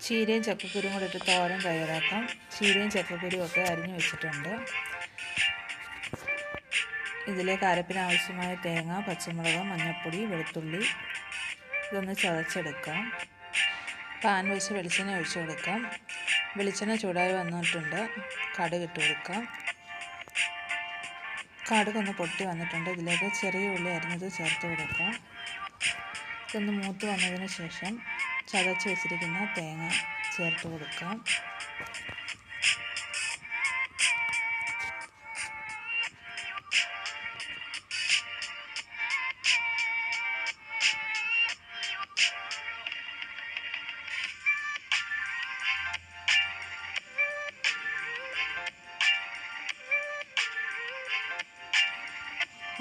ചീരയും ചക്കക്കുരുവും കൂടെ ഇട്ട് തോരൻ തയ്യാറാക്കാം. ചീരയും ചക്കക്കുരുവും ഒക്കെ അരിഞ്ഞു വെച്ചിട്ടുണ്ട്. ഇതിലേക്ക് അരപ്പിന് ആവശ്യമായ തേങ്ങ, പച്ചമുളക്, മഞ്ഞൾപ്പൊടി, വെളുത്തുള്ളി ഇതൊന്ന് ചതച്ചെടുക്കാം. പാൻ വെച്ച് വെളിച്ചെണ്ണ ഒഴിച്ചു കൊടുക്കാം. വെളിച്ചെണ്ണ ചൂടായി വന്നിട്ടുണ്ട്. കടുക് ഇട്ട് കൊടുക്കാം. കടുകൊന്ന് പൊട്ടി വന്നിട്ടുണ്ട്. ഇതിലേക്ക് ചെറിയ ഉള്ളി അരിഞ്ഞത് ചേർത്ത് കൊടുക്കാം. ഇതൊന്ന് മൂത്ത് വന്നതിന് ശേഷം ചതച്ച് വെച്ചിരിക്കുന്ന തേങ്ങ ചേർത്ത് കൊടുക്കാം.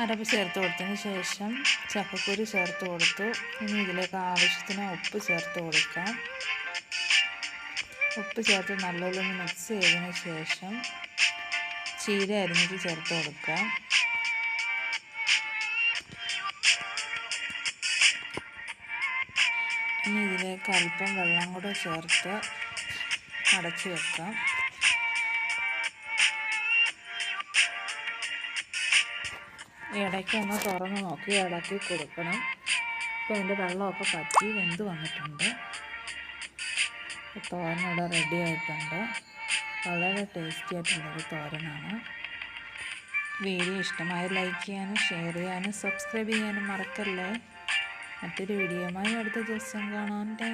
അരപ്പ് ചേർത്ത് കൊടുത്തതിന് ശേഷം ചക്കക്കുരു ചേർത്ത് കൊടുത്തു. ഇനി ഇതിലേക്ക് ആവശ്യത്തിന് ഉപ്പ് ചേർത്ത് കൊടുക്കാം. ഉപ്പ് ചേർത്ത് നല്ലപോലെ മിക്സ് ചെയ്തതിന് ശേഷം ചീര അരിഞ്ഞിട്ട് ചേർത്ത് കൊടുക്കാം. ഇനി ഇതിലേക്ക് അല്പം വെള്ളം കൂടെ ചേർത്ത് അടച്ചു വെക്കാം. ഇടയ്ക്കൊന്ന് തുറന്ന് നോക്കി ഇളക്കി കൊടുക്കണം. ഇപ്പോൾ അതിൻ്റെ വെള്ളമൊക്കെ പറ്റി വെന്ത് വന്നിട്ടുണ്ട്. തോരനിവിടെ റെഡി ആയിട്ടുണ്ട്. വളരെ ടേസ്റ്റി ആയിട്ടുള്ളൊരു തോരനാണ്. വീഡിയോ ഇഷ്ടമായി ലൈക്ക് ചെയ്യാനും ഷെയർ ചെയ്യാനും സബ്സ്ക്രൈബ് ചെയ്യാനും മറക്കല്ലേ. മറ്റൊരു വീഡിയോയുമായി അടുത്ത ദിവസം കാണാൻ.